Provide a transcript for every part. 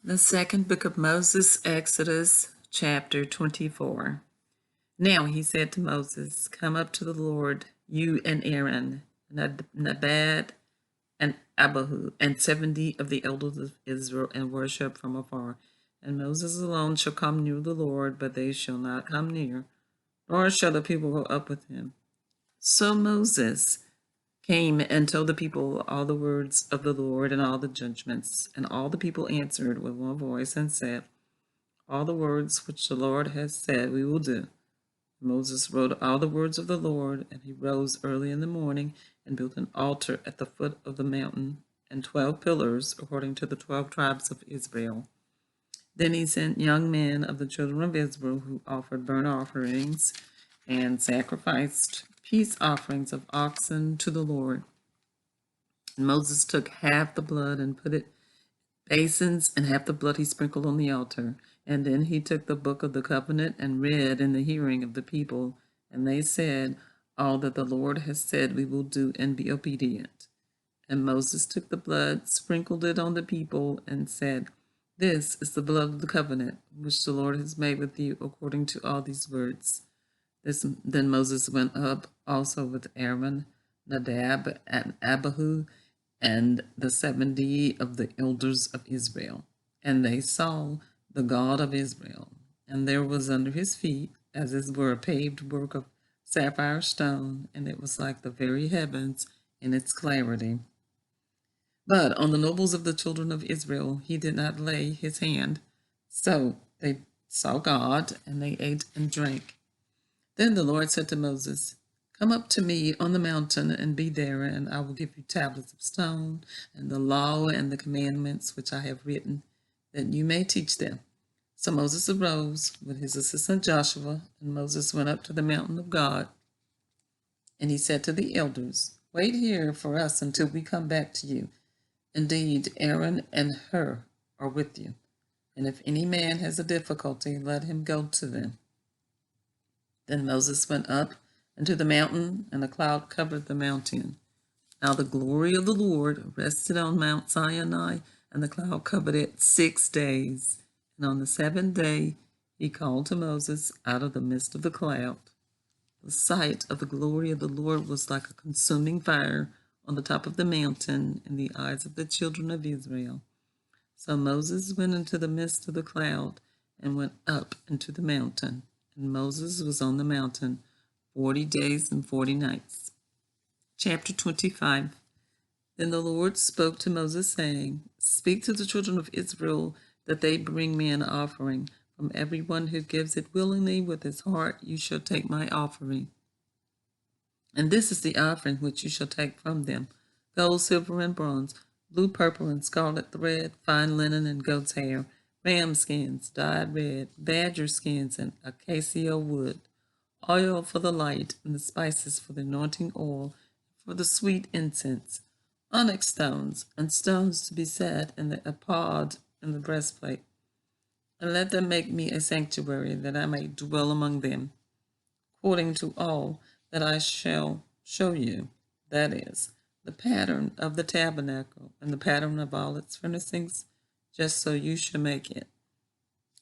The second book of Moses, Exodus, chapter 24. Now he said to Moses, "Come up to the Lord, you and Aaron, Nadab and Abihu, and 70 of the elders of Israel, and worship from afar. And Moses alone shall come near the Lord, but they shall not come near, nor shall the people go up with him." So Moses came and told the people all the words of the Lord and all the judgments. And all the people answered with one voice and said, "All the words which the Lord has said we will do." Moses wrote all the words of the Lord, and he rose early in the morning and built an altar at the foot of the mountain and 12 pillars according to the 12 tribes of Israel. Then he sent young men of the children of Israel who offered burnt offerings and sacrificed peace offerings of oxen to the Lord. And Moses took half the blood and put it basins, and half the blood he sprinkled on the altar. And then he took the book of the covenant and read in the hearing of the people. And they said, "All that the Lord has said we will do, and be obedient." And Moses took the blood, sprinkled it on the people, and said, "This is the blood of the covenant, which the Lord has made with you according to all these words." Then Moses went up also with Aaron, Nadab, and Abihu, and the 70 of the elders of Israel. And they saw the God of Israel. And there was under his feet, as it were, a paved work of sapphire stone, and it was like the very heavens in its clarity. But on the nobles of the children of Israel he did not lay his hand. So they saw God, and they ate and drank. Then the Lord said to Moses, "Come up to me on the mountain and be there, and I will give you tablets of stone, and the law and the commandments which I have written, that you may teach them." So Moses arose with his assistant Joshua, and Moses went up to the mountain of God. And he said to the elders, "Wait here for us until we come back to you. Indeed, Aaron and Hur are with you, and if any man has a difficulty, let him go to them." Then Moses went up into the mountain, and a cloud covered the mountain. Now the glory of the Lord rested on Mount Sinai, and the cloud covered it 6 days. And on the 7th day he called to Moses out of the midst of the cloud. The sight of the glory of the Lord was like a consuming fire on the top of the mountain in the eyes of the children of Israel. So Moses went into the midst of the cloud and went up into the mountain. And Moses was on the mountain 40 days and 40 nights. Chapter 25. Then the Lord spoke to Moses, saying, "Speak to the children of Israel that they bring me an offering. From everyone who gives it willingly with his heart, you shall take my offering. And this is the offering which you shall take from them: gold, silver, and bronze, blue, purple, and scarlet thread, fine linen and goat's hair, ram skins dyed red, badger skins, and acacia wood, oil for the light, and the spices for the anointing oil, for the sweet incense, onyx stones, and stones to be set in the ephod and the breastplate. And let them make me a sanctuary, that I may dwell among them, according to all that I shall show you, that is, the pattern of the tabernacle and the pattern of all its furnishings, just so you shall make it.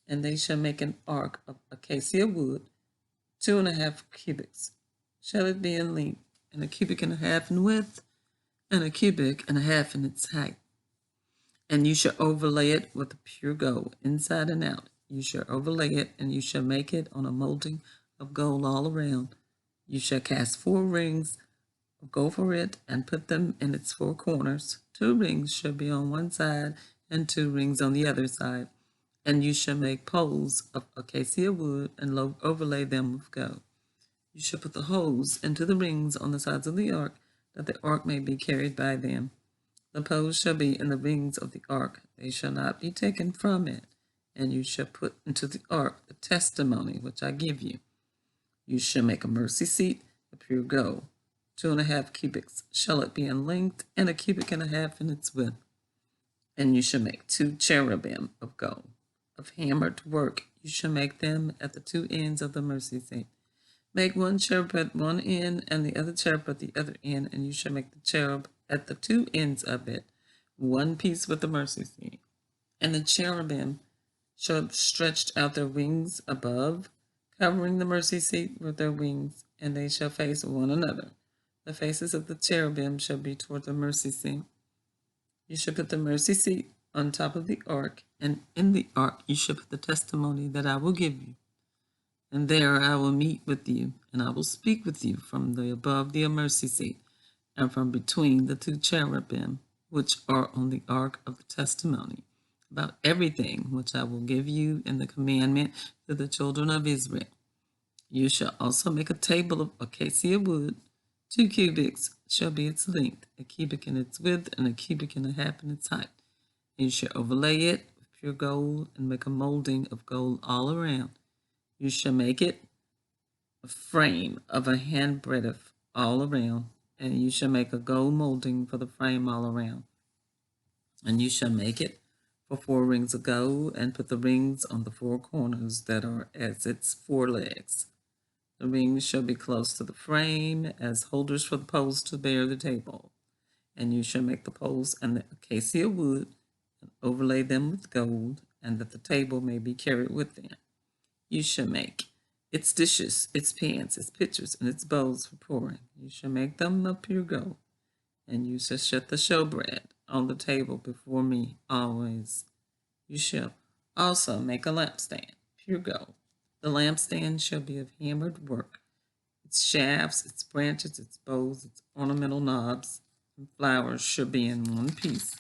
And they shall make an ark of acacia wood, 2.5 cubits shall it be in length, and 1.5 cubits in width, and 1.5 cubits in its height. And you shall overlay it with pure gold, inside and out. You shall overlay it, and you shall make it on a molding of gold all around. You shall cast 4 rings of gold for it, and put them in its 4 corners. 2 rings shall be on one side, and 2 rings on the other side. And you shall make poles of acacia wood, and overlay them with gold. You shall put the holes into the rings on the sides of the ark, that the ark may be carried by them. The poles shall be in the rings of the ark, they shall not be taken from it. And you shall put into the ark the testimony which I give you. You shall make a mercy seat of pure gold. 2.5 cubits shall it be in length, and 1.5 cubits in its width. And you shall make 2 cherubim of gold, of hammered work. You shall make them at the 2 ends of the mercy seat. Make one cherub at one end, and the other cherub at the other end, and you shall make the cherub at the 2 ends of it, one piece with the mercy seat. And the cherubim shall have stretched out their wings above, covering the mercy seat with their wings, and they shall face one another. The faces of the cherubim shall be toward the mercy seat. You shall put the mercy seat on top of the ark, and in the ark you shall put the testimony that I will give you. And there I will meet with you, and I will speak with you from the above the mercy seat, and from between the two cherubim, which are on the ark of the testimony, about everything which I will give you in the commandment to the children of Israel. You shall also make a table of acacia wood. 2 cubits shall be its length, a cubit in its width, and a cubit and a half in its height. And you shall overlay it with pure gold, and make a molding of gold all around. You shall make it a frame of a handbreadth all around, and you shall make a gold molding for the frame all around. And you shall make it for 4 rings of gold, and put the rings on the 4 corners that are as its 4 legs. The rings shall be close to the frame as holders for the poles to bear the table. And you shall make the poles and the acacia wood, and overlay them with gold, and that the table may be carried with them. You shall make its dishes, its pans, its pitchers, and its bowls for pouring. You shall make them of pure gold. And you shall set the showbread on the table before me always. You shall also make a lampstand, pure gold. The lampstand shall be of hammered work. Its shafts, its branches, its bowls, its ornamental knobs, and flowers shall be in one piece.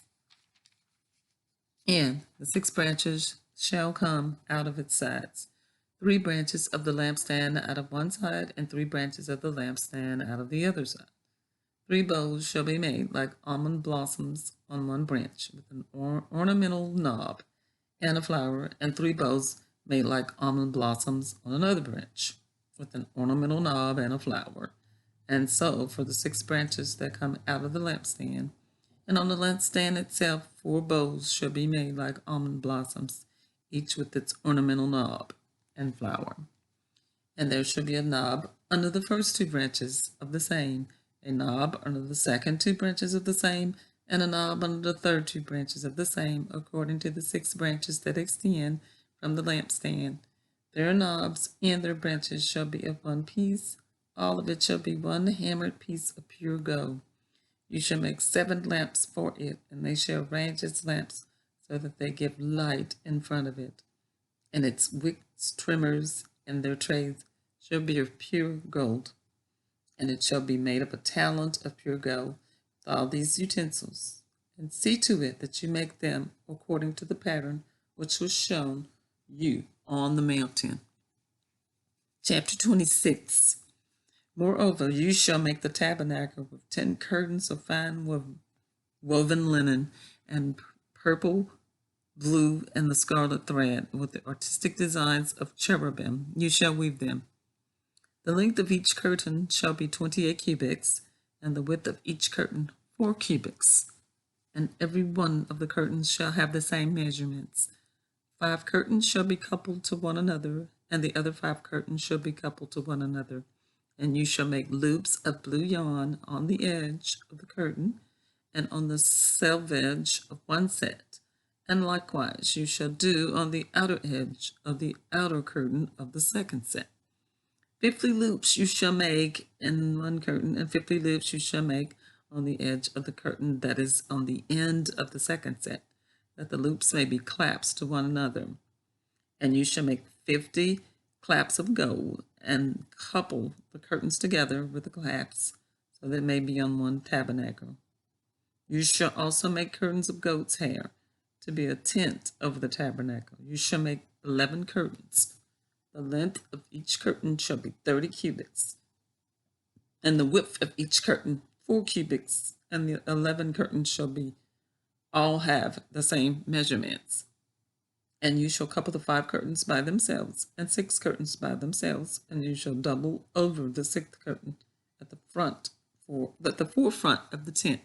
And the 6 branches shall come out of its sides. 3 branches of the lampstand out of one side, and 3 branches of the lampstand out of the other side. 3 bowls shall be made like almond blossoms on one branch, with an ornamental knob and a flower, and 3 bowls made like almond blossoms on another branch, with an ornamental knob and a flower. And so for the 6 branches that come out of the lampstand. And on the lampstand itself 4 bowls shall be made like almond blossoms, each with its ornamental knob and flower. And there shall be a knob under the first 2 branches of the same, a knob under the second 2 branches of the same, and a knob under the third 2 branches of the same, according to the 6 branches that extend from the lampstand. Their knobs and their branches shall be of one piece. All of it shall be one hammered piece of pure gold. You shall make 7 lamps for it, and they shall arrange its lamps so that they give light in front of it. And its wicks, trimmers, and their trays shall be of pure gold. And it shall be made of a talent of pure gold with all these utensils. And see to it that you make them according to the pattern which was shown you on the mountain. Chapter 26. Moreover, you shall make the tabernacle with 10 curtains of fine woven linen, and purple, blue, and the scarlet thread, with the artistic designs of cherubim. You shall weave them. The length of each curtain shall be 28 cubits, and the width of each curtain 4 cubits. And every one of the curtains shall have the same measurements. 5 curtains shall be coupled to one another, and the other 5 curtains shall be coupled to one another. And you shall make loops of blue yarn on the edge of the curtain, and on the selvage of one set. And likewise you shall do on the outer edge of the outer curtain of the second set. 50 loops you shall make in one curtain, and 50 loops you shall make on the edge of the curtain that is on the end of the second set, that the loops may be claps to one another. And you shall make 50 claps of gold, and couple the curtains together with the claps, so that it may be on one tabernacle. You shall also make curtains of goat's hair, to be a tent over the tabernacle. You shall make 11 curtains. The length of each curtain shall be 30 cubits, and the width of each curtain 4 cubits, and the 11 curtains shall be all have the same measurements. And you shall couple the 5 curtains by themselves, and 6 curtains by themselves, and you shall double over the 6th curtain at the forefront of the tent.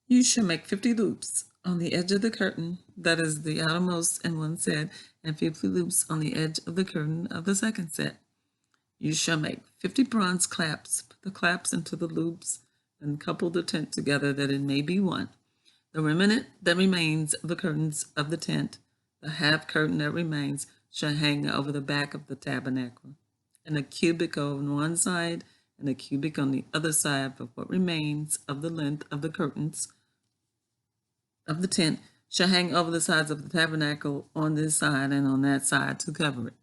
You shall make 50 loops on the edge of the curtain that is the outermost in one set, and 50 loops on the edge of the curtain of the second set. You shall make 50 bronze claps, put the claps into the loops, and couple the tent together that it may be one. The remnant that remains of the curtains of the tent, the half curtain that remains, shall hang over the back of the tabernacle, and a cubit on one side and a cubit on the other side of what remains of the length of the curtains of the tent shall hang over the sides of the tabernacle on this side and on that side to cover it.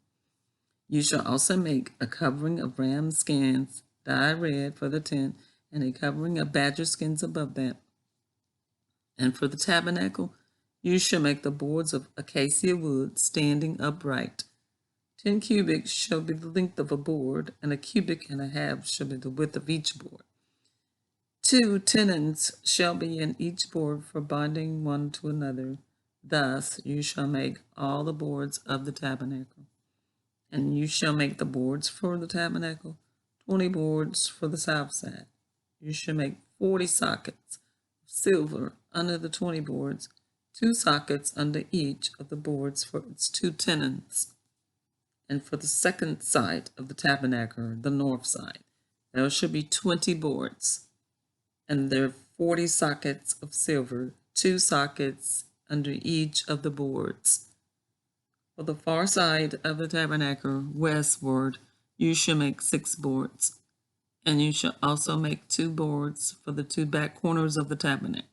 You shall also make a covering of ram skins dyed red for the tent, and a covering of badger skins above that. And for the tabernacle, you shall make the boards of acacia wood standing upright. 10 cubits shall be the length of a board, and a cubit and a half shall be the width of each board. 2 tenons shall be in each board for binding one to another. Thus you shall make all the boards of the tabernacle. And you shall make the boards for the tabernacle, 20 boards for the south side. You shall make 40 sockets of silver under the 20 boards, 2 sockets under each of the boards for its 2 tenons. And for the second side of the tabernacle, the north side, there shall be 20 boards, and there are 40 sockets of silver, 2 sockets under each of the boards. For the far side of the tabernacle, westward, you shall make 6 boards, and you shall also make 2 boards for the 2 back corners of the tabernacle.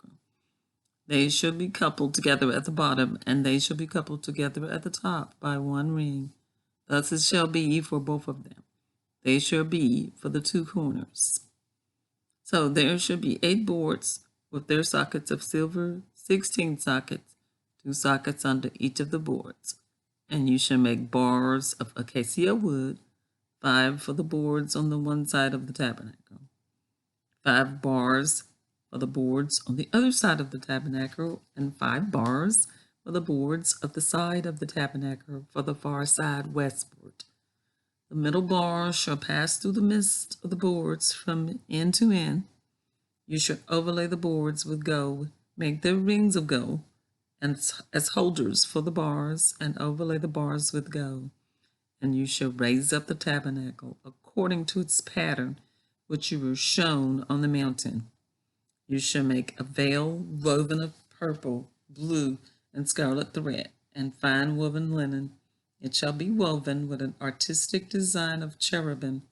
They shall be coupled together at the bottom, and they shall be coupled together at the top by 1 ring. Thus it shall be for both of them. They shall be for the 2 corners. So there shall be 8 boards with their sockets of silver, 16 sockets, 2 sockets under each of the boards. And you shall make bars of acacia wood, 5 for the boards on the one side of the tabernacle, 5 bars for the boards on the other side of the tabernacle, and 5 bars for the boards of the side of the tabernacle for the far side westward. The middle bar shall pass through the midst of the boards from end to end. You shall overlay the boards with gold, make their rings of gold, and as holders for the bars, and overlay the bars with gold. And you shall raise up the tabernacle according to its pattern, which you were shown on the mountain. You shall make a veil woven of purple, blue, and scarlet thread, and fine woven linen. It shall be woven with an artistic design of cherubim.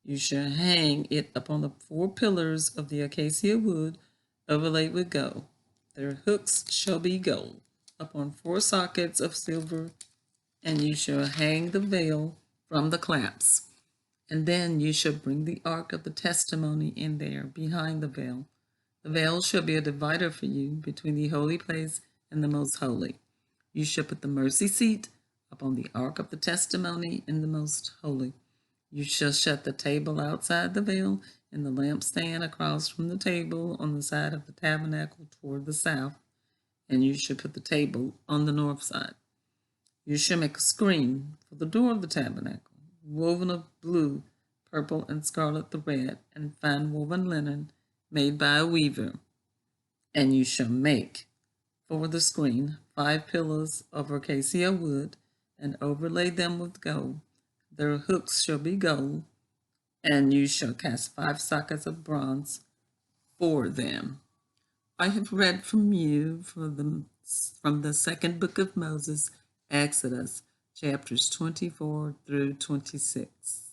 You shall hang it upon the 4 pillars of the acacia wood, overlaid with gold. Their hooks shall be gold, upon 4 sockets of silver, and you shall hang the veil from the clamps. And then you shall bring the ark of the testimony in there, behind the veil. The veil shall be a divider for you between the holy place and the most holy. You shall put the mercy seat upon the ark of the testimony in the most holy. You shall set the table outside the veil, and the lampstand across from the table on the side of the tabernacle toward the south, and you shall put the table on the north side. You shall make a screen for the door of the tabernacle, woven of blue, purple, and scarlet thread, and fine woven linen, made by a weaver. And you shall make for the screen 5 pillars of acacia wood, and overlay them with gold. Their hooks shall be gold, and you shall cast 5 sockets of bronze for them. I have read from you from the second book of Moses, Exodus, chapters 24 through 26.